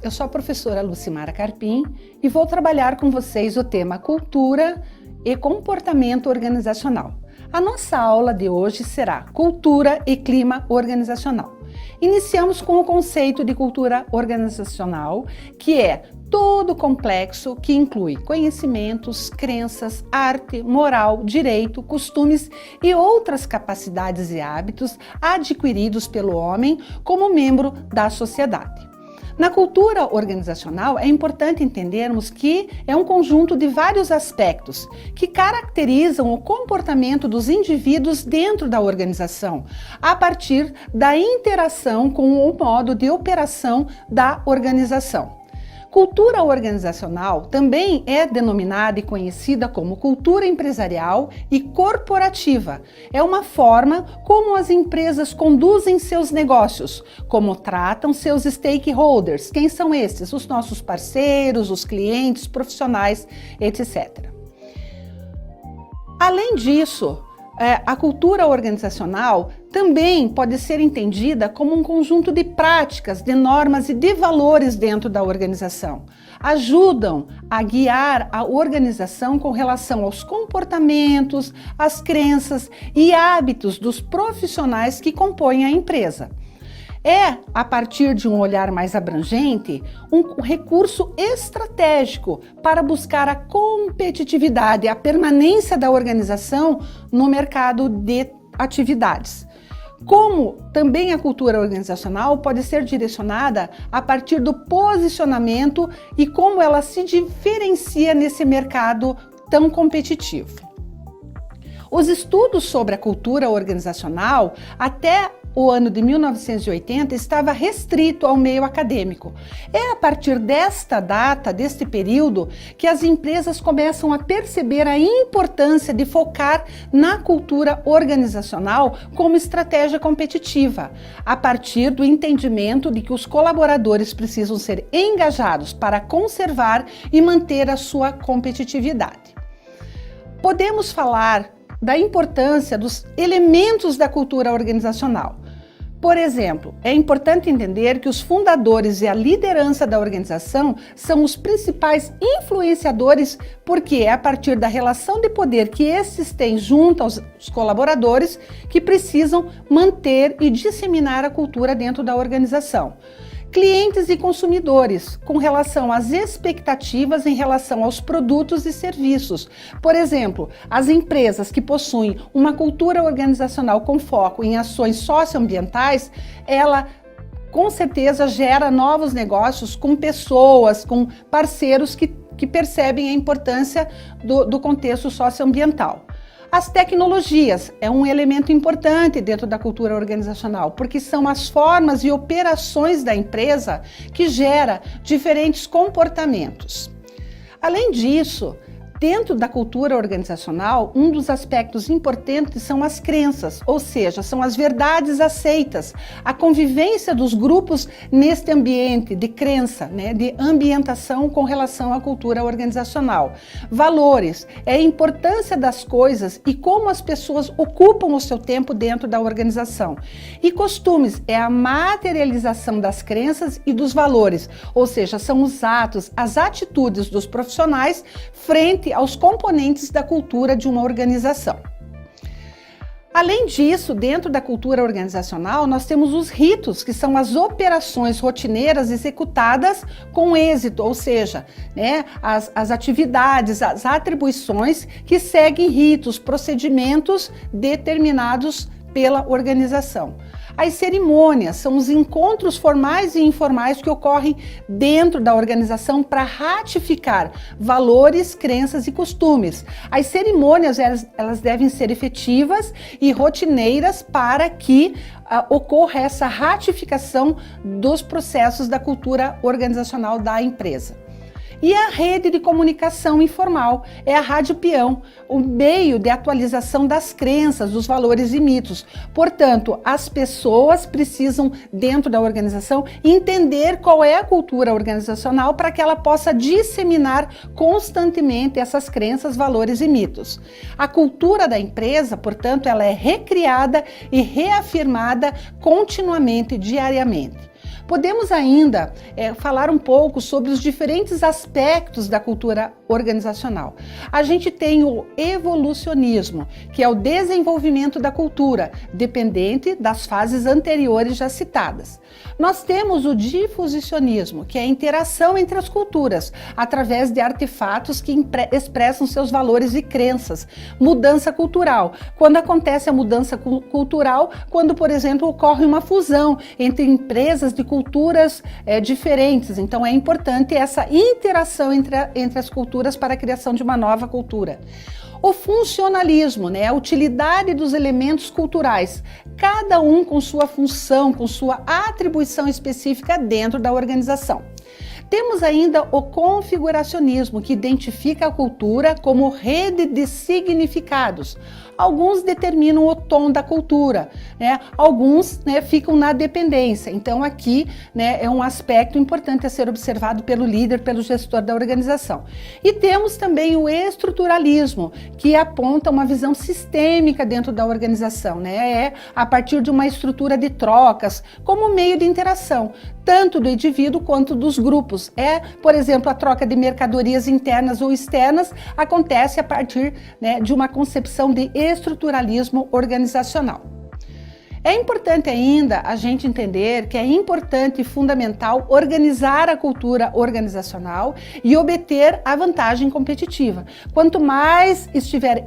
eu sou a professora Lucimara Carpim e vou trabalhar com vocês o tema Cultura e Comportamento Organizacional. A nossa aula de hoje será Cultura e Clima Organizacional. Iniciamos com o conceito de cultura organizacional, que é todo complexo que inclui conhecimentos, crenças, arte, moral, direito, costumes e outras capacidades e hábitos adquiridos pelo homem como membro da sociedade. Na cultura organizacional, é importante entendermos que é um conjunto de vários aspectos que caracterizam o comportamento dos indivíduos dentro da organização, a partir da interação com o modo de operação da organização. Cultura organizacional também é denominada e conhecida como cultura empresarial e corporativa. É uma forma como as empresas conduzem seus negócios, como tratam seus stakeholders. Quem são esses? Os nossos parceiros, os clientes, profissionais, etc. Além disso, a cultura organizacional também pode ser entendida como um conjunto de práticas, de normas e de valores dentro da organização. Ajudam a guiar a organização com relação aos comportamentos, às crenças e hábitos dos profissionais que compõem a empresa. É, a partir de um olhar mais abrangente, um recurso estratégico para buscar a competitividade, a permanência da organização no mercado de atividades. Como também a cultura organizacional pode ser direcionada a partir do posicionamento e como ela se diferencia nesse mercado tão competitivo. Os estudos sobre a cultura organizacional até o ano de 1980 estava restrito ao meio acadêmico. É a partir desta data, deste período, que as empresas começam a perceber a importância de focar na cultura organizacional como estratégia competitiva, a partir do entendimento de que os colaboradores precisam ser engajados para conservar e manter a sua competitividade. Podemos falar da importância dos elementos da cultura organizacional. Por exemplo, é importante entender que os fundadores e a liderança da organização são os principais influenciadores, porque é a partir da relação de poder que esses têm junto aos colaboradores que precisam manter e disseminar a cultura dentro da organização. Clientes e consumidores, com relação às expectativas em relação aos produtos e serviços. Por exemplo, as empresas que possuem uma cultura organizacional com foco em ações socioambientais, ela com certeza gera novos negócios com pessoas, com parceiros que percebem a importância do contexto socioambiental. As tecnologias é um elemento importante dentro da cultura organizacional, porque são as formas e operações da empresa que gera diferentes comportamentos. Além disso, dentro da cultura organizacional, um dos aspectos importantes são as crenças, ou seja, são as verdades aceitas, a convivência dos grupos neste ambiente de crença, de ambientação com relação à cultura organizacional. Valores, é a importância das coisas e como as pessoas ocupam o seu tempo dentro da organização. E costumes, é a materialização das crenças e dos valores, ou seja, são os atos, as atitudes dos profissionais frente aos componentes da cultura de uma organização. Além disso, dentro da cultura organizacional, nós temos os ritos, que são as operações rotineiras executadas com êxito, ou seja, as atividades, as atribuições que seguem ritos, procedimentos determinados pela organização. As cerimônias são os encontros formais e informais que ocorrem dentro da organização para ratificar valores, crenças e costumes. As cerimônias elas devem ser efetivas e rotineiras para que ocorra essa ratificação dos processos da cultura organizacional da empresa. E a rede de comunicação informal é a rádio peão, o meio de atualização das crenças, dos valores e mitos. Portanto, as pessoas precisam, dentro da organização, entender qual é a cultura organizacional para que ela possa disseminar constantemente essas crenças, valores e mitos. A cultura da empresa, portanto, ela é recriada e reafirmada continuamente, diariamente. Podemos ainda falar um pouco sobre os diferentes aspectos da cultura organizacional. A gente tem o evolucionismo, que é o desenvolvimento da cultura, dependente das fases anteriores já citadas. Nós temos o difusionismo, que é a interação entre as culturas, através de artefatos que expressam seus valores e crenças. Mudança cultural. Quando acontece a mudança cultural, quando, por exemplo, ocorre uma fusão entre empresas de culturas diferentes. Então, é importante essa interação entre as culturas para a criação de uma nova cultura. O funcionalismo, a utilidade dos elementos culturais, cada um com sua função, com sua atribuição específica dentro da organização. Temos ainda o configuracionismo, que identifica a cultura como rede de significados. Alguns determinam o tom da cultura, alguns ficam na dependência. Então aqui é um aspecto importante a ser observado pelo líder, pelo gestor da organização. E temos também o estruturalismo, que aponta uma visão sistêmica dentro da organização, a partir de uma estrutura de trocas, como meio de interação, tanto do indivíduo quanto dos grupos. Por exemplo, a troca de mercadorias internas ou externas acontece a partir de uma concepção de estruturalismo organizacional. É importante ainda a gente entender que é importante e fundamental organizar a cultura organizacional e obter a vantagem competitiva. Quanto mais estiver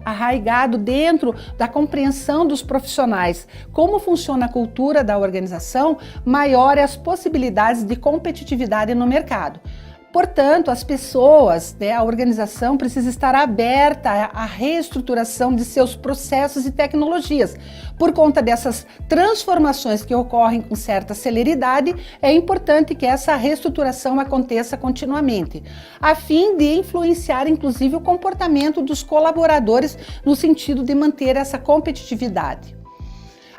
arraigado dentro da compreensão dos profissionais como funciona a cultura da organização, maior é as possibilidades de competitividade no mercado. Portanto, as pessoas, a organização precisa estar aberta à reestruturação de seus processos e tecnologias. Por conta dessas transformações que ocorrem com certa celeridade, é importante que essa reestruturação aconteça continuamente, a fim de influenciar, inclusive, o comportamento dos colaboradores no sentido de manter essa competitividade.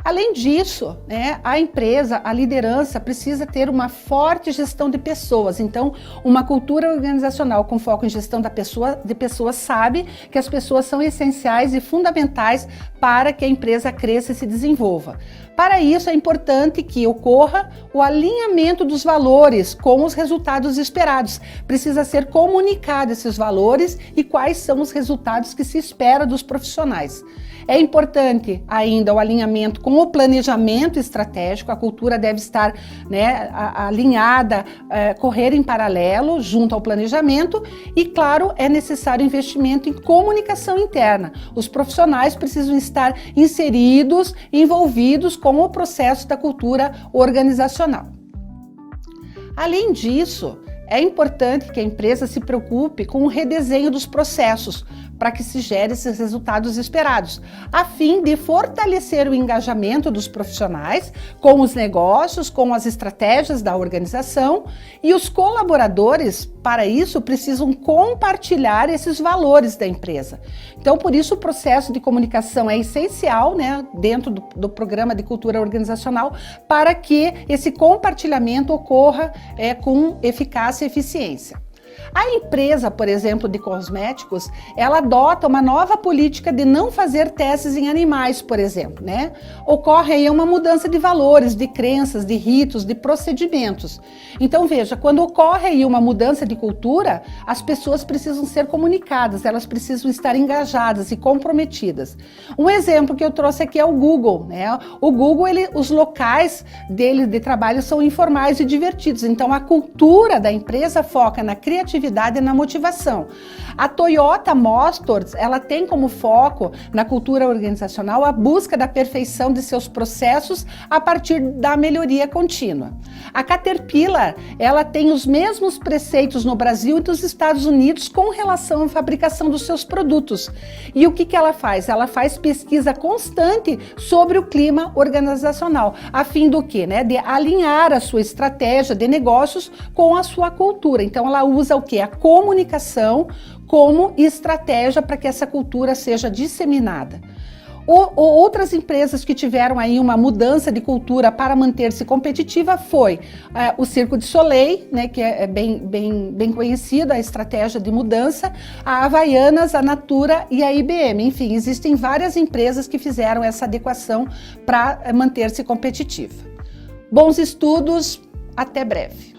Além disso, a empresa, a liderança precisa ter uma forte gestão de pessoas. Então, uma cultura organizacional com foco em gestão de pessoas sabe que as pessoas são essenciais e fundamentais para que a empresa cresça e se desenvolva. Para isso, é importante que ocorra o alinhamento dos valores com os resultados esperados. Precisa ser comunicado esses valores e quais são os resultados que se espera dos profissionais. É importante ainda o alinhamento com o planejamento estratégico. A cultura deve estar alinhada, correr em paralelo junto ao planejamento e, claro, é necessário investimento em comunicação interna. Os profissionais precisam estar inseridos, envolvidos com o processo da cultura organizacional. Além disso, é importante que a empresa se preocupe com o redesenho dos processos para que se gere esses resultados esperados, a fim de fortalecer o engajamento dos profissionais com os negócios, com as estratégias da organização, e os colaboradores, para isso, precisam compartilhar esses valores da empresa. Então, por isso, o processo de comunicação é essencial, dentro do programa de cultura organizacional, para que esse compartilhamento ocorra com eficácia e eficiência. A empresa, por exemplo, de cosméticos, ela adota uma nova política de não fazer testes em animais, por exemplo, Ocorre aí uma mudança de valores, de crenças, de ritos, de procedimentos. Então, veja, quando ocorre aí uma mudança de cultura, as pessoas precisam ser comunicadas, elas precisam estar engajadas e comprometidas. Um exemplo que eu trouxe aqui é o Google, O Google, os locais dele de trabalho são informais e divertidos. Então, a cultura da empresa foca na criatividade e na motivação. A Toyota Motors, ela tem como foco na cultura organizacional a busca da perfeição de seus processos a partir da melhoria contínua. A Caterpillar, ela tem os mesmos preceitos no Brasil e nos Estados Unidos com relação à fabricação dos seus produtos. E o que ela faz? Ela faz pesquisa constante sobre o clima organizacional, a fim do quê? De alinhar a sua estratégia de negócios com a sua cultura. Então, ela usa o quê? A comunicação como estratégia para que essa cultura seja disseminada. Outras empresas que tiveram aí uma mudança de cultura para manter-se competitiva foi o Cirque du Soleil, que é bem conhecida a estratégia de mudança, a Havaianas, a Natura e a IBM. Enfim, existem várias empresas que fizeram essa adequação para manter-se competitiva. Bons estudos, Até breve!